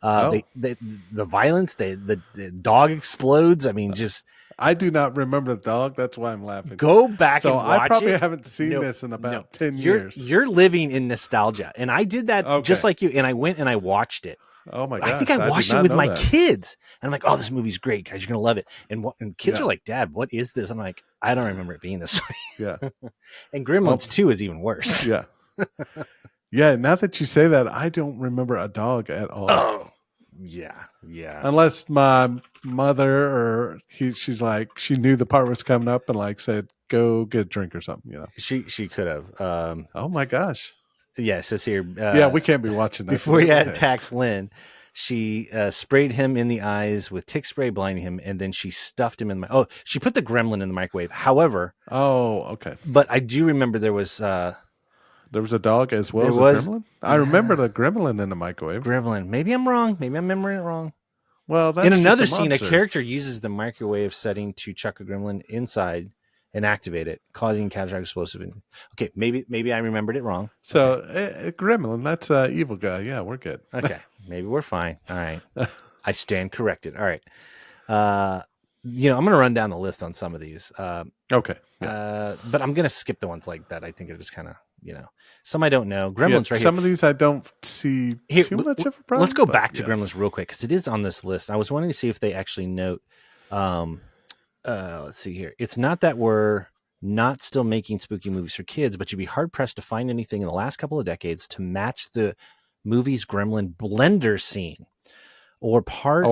The violence, the dog explodes. I mean, just. I do not remember the dog. That's why I'm laughing. Go back and watch it. I probably haven't seen this in about 10 years. You're living in nostalgia. And I did that just like you. And I went and I watched it. Oh my gosh. I think I watched it with my kids. And I'm like, oh, this movie's great, guys. You're going to love it. And kids are like, Dad, what is this? I'm like, I don't remember it being this way. Yeah. And Gremlins 2 is even worse. Yeah. Yeah. Now that you say that, I don't remember a dog at all. Oh. Yeah. Unless my mother or she's like, she knew the part was coming up and like said, go get a drink or something, She could have. Oh my gosh. Yeah, it says here. We can't be watching that. Before he attacks Lynn, she sprayed him in the eyes with tick spray, blinding him, and then she stuffed him in she put the gremlin in the microwave. However. Oh, okay. But I do remember there was a dog as well as a gremlin? I remember the gremlin in the microwave. Gremlin. Maybe I'm wrong. Maybe I'm remembering it wrong. Well, that's in another scene, a character uses the microwave setting to chuck a gremlin inside and activate it, causing catastrophic explosive. Okay, maybe I remembered it wrong. So, gremlin, that's an evil guy. Yeah, we're good. Okay, maybe we're fine. All right. I stand corrected. All right. I'm going to run down the list on some of these. Okay. Yeah. But I'm going to skip the ones like that. I think are just kind of, some I don't know. Gremlins right here. Some of these I don't see too much of a problem. Let's go back to Gremlins real quick because it is on this list. I was wanting to see if they actually note. Let's see here. It's not that we're not still making spooky movies for kids, but you'd be hard pressed to find anything in the last couple of decades to match the movie's Gremlin blender scene or part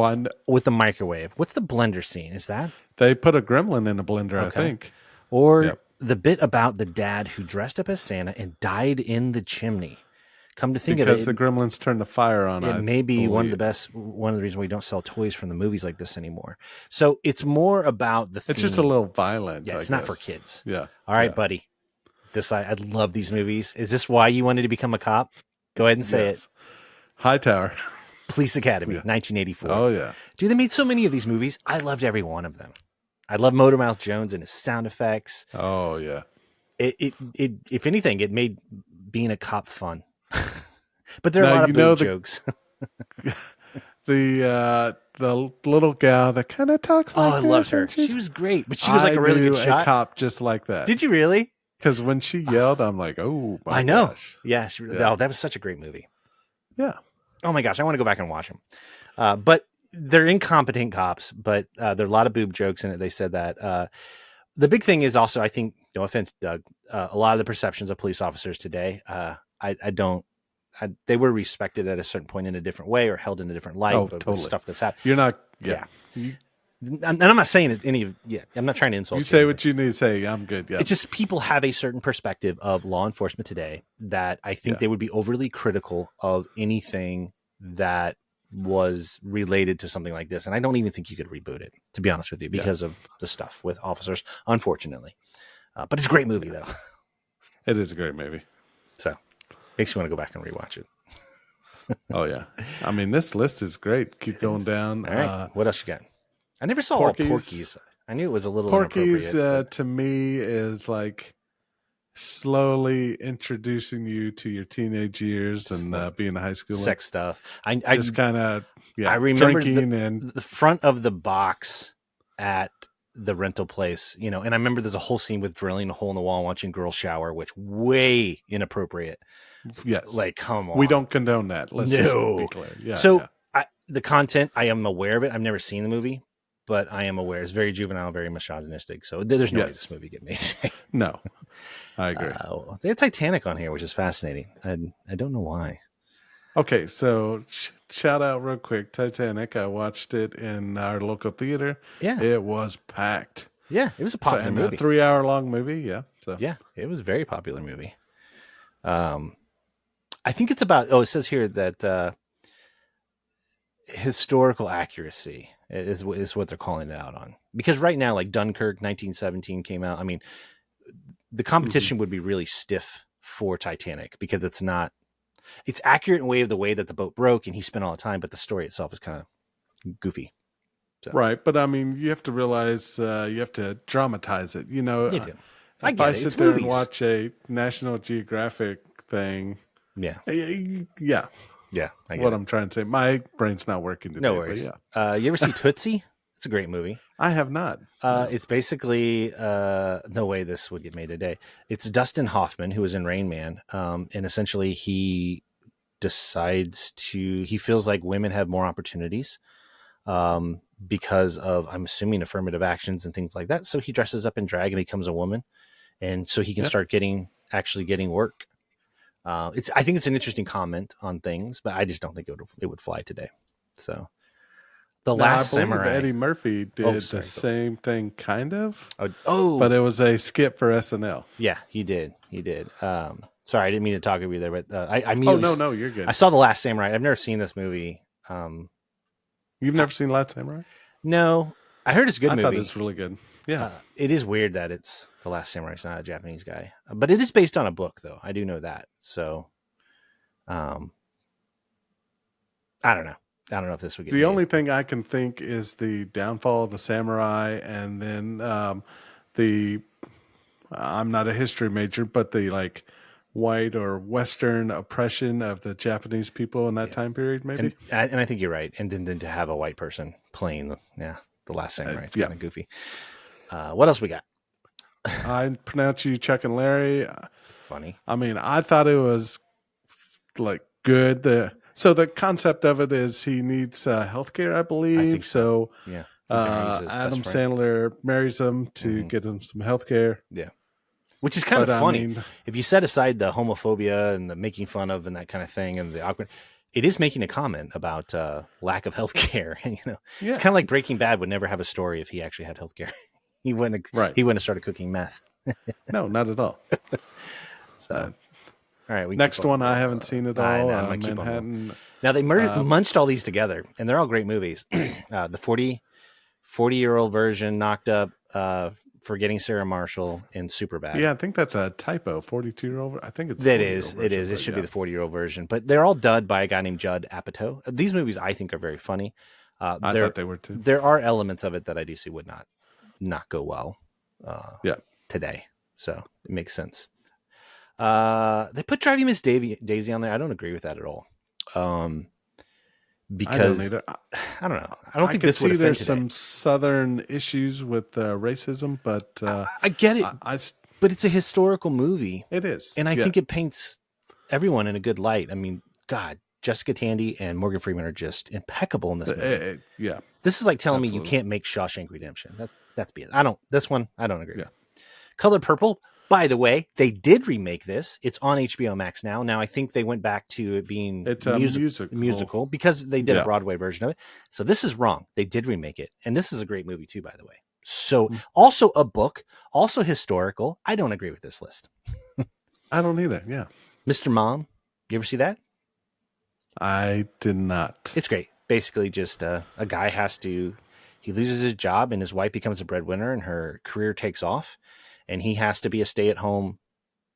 with the microwave. What's the blender scene? Is that they put a gremlin in a blender? I think. Or the bit about the dad who dressed up as Santa and died in the chimney. Come to think of it, because the gremlins turned the fire on. It may be one of the reasons we don't sell toys from the movies like this anymore. So it's more about the theme. It's just a little violent. Yeah, it's not for kids. Yeah. All right, buddy. I love these movies. Is this why you wanted to become a cop? Go ahead and say it. Hightower. Police Academy, 1984. Oh, yeah. Dude, they made so many of these movies. I loved every one of them. I love Motormouth Jones and his sound effects. Oh, yeah. It if anything, it made being a cop fun. But there are a lot of boob jokes. The little gal that kind of talks like I loved her. She was great, but she was like a really good shot. A cop just like that. Did you really? Because when she yelled, I'm like, oh my I know. Gosh. Yeah, Oh, that was such a great movie. Yeah. Oh my gosh, I want to go back and watch them. But they're incompetent cops, but there are a lot of boob jokes in it. They said that. The big thing is also, I think, no offense, Doug, a lot of the perceptions of police officers today, they were respected at a certain point in a different way or held in a different light. Totally. Stuff that's happened. You're not. Yeah. And I'm not saying it I'm not trying to insult you. You say what you need to say. I'm good. Yeah. It's just people have a certain perspective of law enforcement today that I think they would be overly critical of anything that was related to something like this. And I don't even think you could reboot it, to be honest with you, because of the stuff with officers, unfortunately. But it's a great movie though. It is a great movie. So makes you want to go back and rewatch it. Oh yeah, I mean this list is great. Keep going down. All right, what else you got? I never saw Porky's. I knew it was a little Porky's inappropriate. to me is like slowly introducing you to your teenage years and being a high schooler. Sex stuff. I just kind of I remember drinking the front of the box at the rental place, and I remember there's a whole scene with drilling a hole in the wall, watching girls shower, which way inappropriate. Yes, like come on, we don't condone that. Let's just be clear. Yeah. So the content, I am aware of it. I've never seen the movie, but I am aware it's very juvenile, very misogynistic. So there's no way this movie get made. No, I agree. They had Titanic on here, which is fascinating. I don't know why. Okay, so shout out real quick, Titanic. I watched it in our local theater. Yeah, it was packed. Yeah, it was a popular movie. A 3-hour-long movie. Yeah, so yeah, it was a very popular movie. I think it's about. Oh, it says here that historical accuracy is what they're calling it out on. Because right now, like Dunkirk, 1917 came out. I mean, the competition would be really stiff for Titanic because it's not. It's accurate in the way that the boat broke and he spent all the time, but the story itself is kind of goofy. So. Right, but I mean, you have to realize you have to dramatize it. You know, you do. If I sit there and watch a National Geographic thing, yeah. I'm trying to say, my brain's not working today. No worries. Yeah. You ever see Tootsie? It's a great movie. I have not. It's basically no way this would get made today. It's Dustin Hoffman, who was in Rain Man, and essentially he feels like women have more opportunities because of, I'm assuming, affirmative actions and things like that. So he dresses up in drag and becomes a woman, and so he can start getting work. I think it's an interesting comment on things, but I just don't think it would fly today. So. The Last Samurai. Eddie Murphy did the same thing, kind of. But it was a skit for SNL. Yeah, he did. Sorry, I didn't mean to talk over you there, but I mean, no, you're good. I saw The Last Samurai. I've never seen this movie. You've never seen Last Samurai? No, I heard it's a good movie. I thought it was really good. Yeah, it is weird that it's The Last Samurai. It's not a Japanese guy, but it is based on a book, though. I do know that. So, I don't know. I don't know if this would get the only thing I can think is the downfall of the samurai, and then I'm not a history major, but the like white or Western oppression of the Japanese people in that time period, maybe. And I think you're right. And then to have a white person playing the Last Samurai, it's kind of goofy. What else we got? I pronounce you Chuck and Larry. Funny. I mean, I thought it was like good. So the concept of it is he needs healthcare, I believe. I think so. Yeah. Adam Sandler marries him to get him some healthcare. Yeah. Which is kind of funny. I mean, if you set aside the homophobia and the making fun of and that kind of thing and the awkward, it is making a comment about lack of healthcare. And it's kind of like Breaking Bad would never have a story if he actually had healthcare. He wouldn't have started cooking meth. No, not at all. So. All right. Next one, I haven't seen at all. Manhattan. Now they munched all these together, and they're all great movies. The 40-year-old version, Knocked Up, Forgetting Sarah Marshall, and Superbad. Yeah, I think that's a typo. 42-year-old. I think it's that is. It is. It should be the 40-year-old version, but they're all dubbed by a guy named Judd Apatow. These movies, I think, are very funny. I thought they were too. There are elements of it that I do see would not go well. Today, so it makes sense. They put Driving Miss Daisy on there. I don't agree with that at all. Because I don't know. I don't think this would offend there's today. Some Southern issues with racism, but I get it. But it's a historical movie. It is, and I think it paints everyone in a good light. I mean, God, Jessica Tandy and Morgan Freeman are just impeccable in this movie. This is like telling me you can't make Shawshank Redemption. That's BS. This one I don't agree. Yeah. Color Purple. By the way, they did remake this. It's on HBO Max now. Now I think they went back to it being musical because they did a Broadway version of it. So this is wrong. They did remake it. And this is a great movie too, by the way. So also a book, also historical. I don't agree with this list. I don't either. Yeah. Mr. Mom. You ever see that? I did not. It's great. Basically just a guy he loses his job and his wife becomes a breadwinner and her career takes off. and he has to be a stay-at-home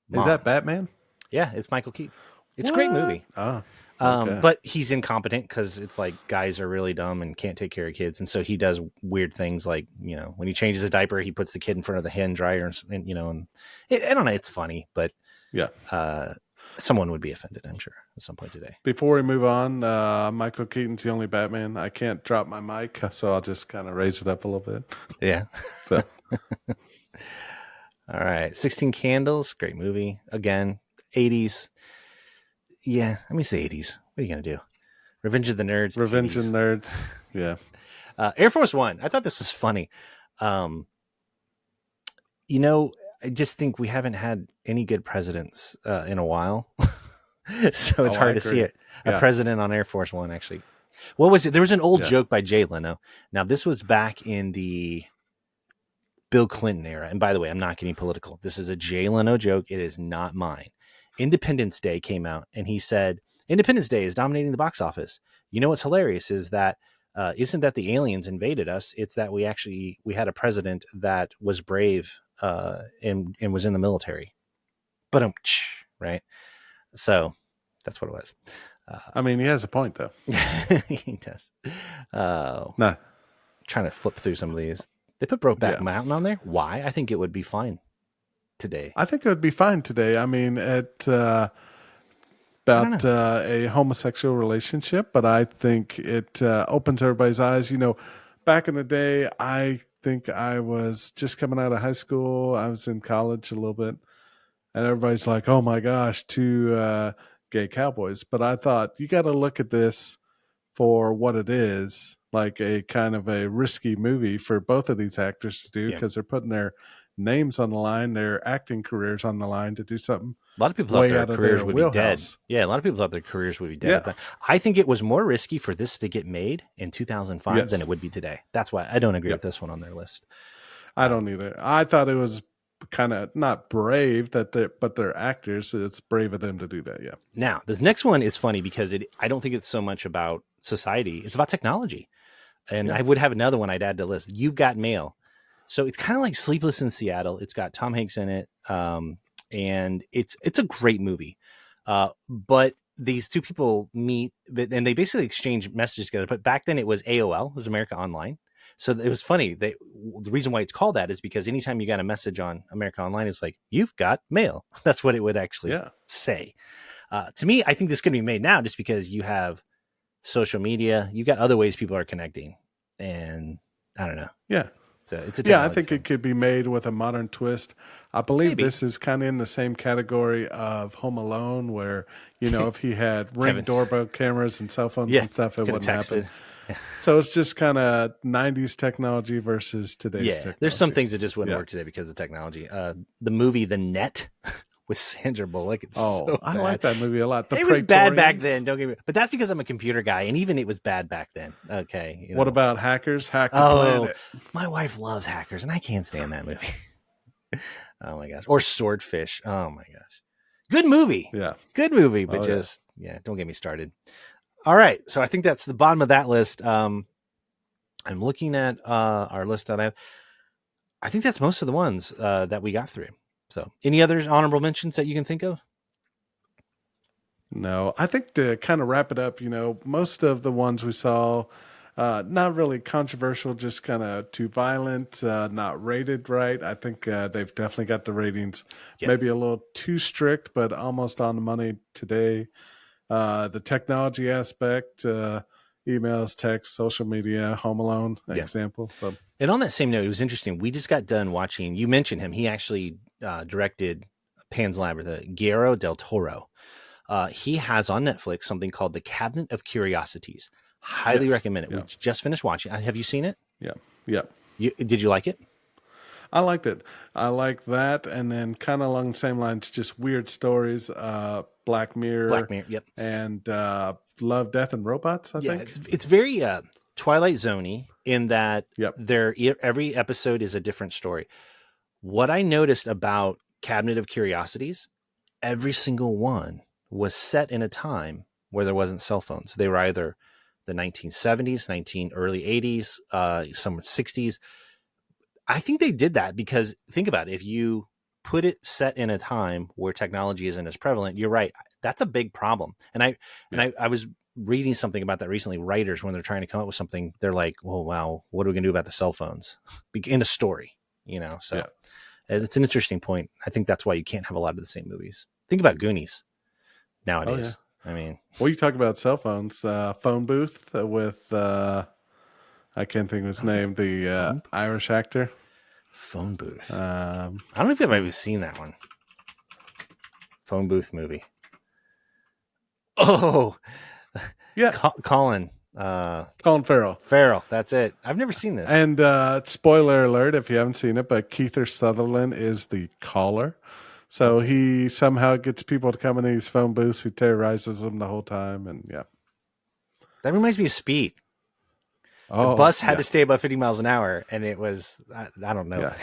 mom. Is that Batman? Yeah, it's Michael Keaton. It's a What? great movie. Oh, okay. But he's incompetent because it's like guys are really dumb and can't take care of kids, and so he does weird things like, you know, when he changes a diaper, he puts the kid in front of the hand dryer, and you know, and I don't know, it's funny, but Yeah. Someone would be offended, I'm sure, at some point today. Before we move on, Michael Keaton's the only Batman. I can't drop my mic, so I'll just kind of raise it up a little bit. Yeah. So, All right, 16 Candles, great movie. Again, 80s. Yeah, I mean, it's the 80s. What are you gonna do? Revenge of the Nerds. Revenge 80s. of Nerds. Yeah. Air Force One. I thought this was funny. You know, I just think we haven't had any good presidents in a while, so it's hard to see it. A president on Air Force One, actually. What was it? There was an old joke by Jay Leno. Now, this was back in the Bill Clinton era. And by the way, I'm not getting political. This is a Jay Leno joke. It is not mine. Independence Day came out, and he said, Independence Day is dominating the box office. You know what's hilarious is that isn't that the aliens invaded us? It's that we had a president that was brave and was in the military. But right? So that's what it was. I mean, he has a point, though. He does. No. Trying to flip through some of these. They put Brokeback Mountain on there. Why? I think it would be fine today. I think it would be fine today. I mean, about a homosexual relationship, but I think it opens everybody's eyes. You know, back in the day, I think I was just coming out of high school. I was in college a little bit, and everybody's like, oh my gosh, two gay cowboys. But I thought, you got to look at this for what it is, like a kind of a risky movie for both of these actors to do, because they're putting their names on the line, their acting careers on the line to do something. A lot of people thought their careers would be dead. Yeah, a lot of people thought their careers would be dead. Yeah. I think it was more risky for this to get made in 2005 than it would be today. That's why I don't agree with this one on their list. I don't either. I thought it was kind of not brave but they're actors, so it's brave of them to do that. Yeah. Now, this next one is funny because I don't think it's so much about society. It's about technology. And I would have another one I'd add to the list. You've Got Mail. So it's kind of like Sleepless in Seattle. It's got Tom Hanks in it. And it's a great movie. But these two people meet and they basically exchange messages together. But back then it was AOL, it was America Online. So it was funny. The reason why it's called that is because anytime you got a message on America Online, it's like, you've got mail. That's what it would actually say. To me, I think this could be made now just because you have social media. You've got other ways people are connecting. And I don't know. Yeah. It's a I think it could be made with a modern twist. I believe this is kind of in the same category of Home Alone, where, you know, if he had Ring doorbell cameras and cell phones and stuff, it wouldn't happen. Yeah. So it's just kind of 90s technology versus today's technology. There's some things that just wouldn't work today because of technology. The movie The Net with Sandra Bullock. I like that movie a lot. It was bad back then. Don't get me, but that's because I'm a computer guy, and even it was bad back then. Okay. What about Hackers? Hack the Planet. My wife loves Hackers, and I can't stand that movie. Oh my gosh. Or Swordfish. Oh my gosh. Good movie. Yeah. Good movie, but don't get me started. All right. So I think that's the bottom of that list. I'm looking at our list that I think that's most of the ones that we got through. So any other honorable mentions that you can think of? No, I think to kind of wrap it up, you know, most of the ones we saw, not really controversial, just kind of too violent, not rated right. I think they've definitely got the ratings maybe a little too strict, but almost on the money today. The technology aspect, emails, text, social media, Home Alone example. So, and on that same note, it was interesting. We just got done watching. You mentioned him. He actually directed Pan's Labyrinth, Guillermo del Toro. He has on Netflix something called The Cabinet of Curiosities. Highly recommend it. We just finished watching. Have you seen it? Yeah. Did you like it? I liked it. I like that, and then kind of along the same lines, just weird stories. Black Mirror, yep, and Love, Death, and Robots. I think it's very Twilight Zone-y in that every episode is a different story. What I noticed about Cabinet of Curiosities, every single one was set in a time where there wasn't cell phones. They were either the 1970s, early 80s, some 60s. I think they did that because think about it. If you put it set in a time where technology isn't as prevalent, you're right. That's a big problem. I was reading something about that recently. Writers, when they're trying to come up with something, they're like, "Oh wow, what are we going to do about the cell phones in a story?" So Yeah. it's an interesting point. I think that's why you can't have a lot of the same movies. Think about Goonies Oh yeah. nowadays. I mean, Well, you talk about cell phones. Phone booth with I can't think of his name. The Irish actor. phone booth. Um, I don't know if I've ever seen that one. Phone booth movie. Oh, yeah, Colin. Colin Farrell. Farrell. That's it. I've never seen this. And spoiler alert if you haven't seen it, but Kiefer Sutherland is the caller. So he somehow gets people to come in these phone booths. He terrorizes them the whole time. And yeah. That reminds me of Speed. The Oh, bus had yeah. to stay above 50 miles an hour, and it was, I don't know. Yeah.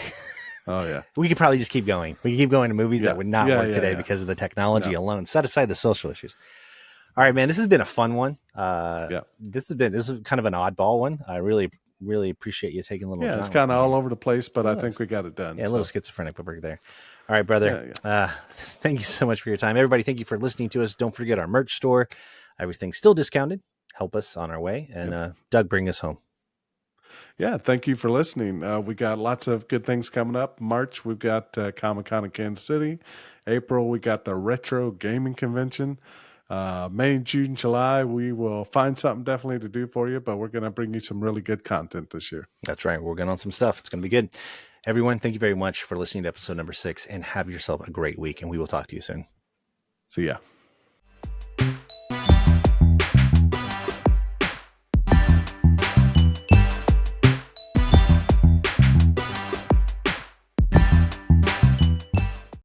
Oh, yeah. We could probably just keep going. We could keep going to movies Yeah. that would not Yeah, work yeah, today yeah. because of the technology alone. Set aside the social issues. All right, man. This has been a fun one. Yeah. This is kind of an oddball one. I really, really appreciate you taking a little. Yeah, John it's kind of with me all here. over the place, but I think we got it done. Yeah, a little schizophrenic, but we're there. All right, brother. Thank you so much for your time. Everybody, thank you for listening to us. Don't forget our merch store. Everything's still discounted. Help us on our way. And Doug, bring us home. Yeah, thank you for listening. We got lots of good things coming up. March, we've got Comic-Con in Kansas City. April, we got the Retro Gaming Convention. May, June, July, we will find something definitely to do for you, but we're going to bring you some really good content this year. That's right. We're working on some stuff. It's going to be good. Everyone, thank you very much for listening to episode number 6, and have yourself a great week, and we will talk to you soon. See ya.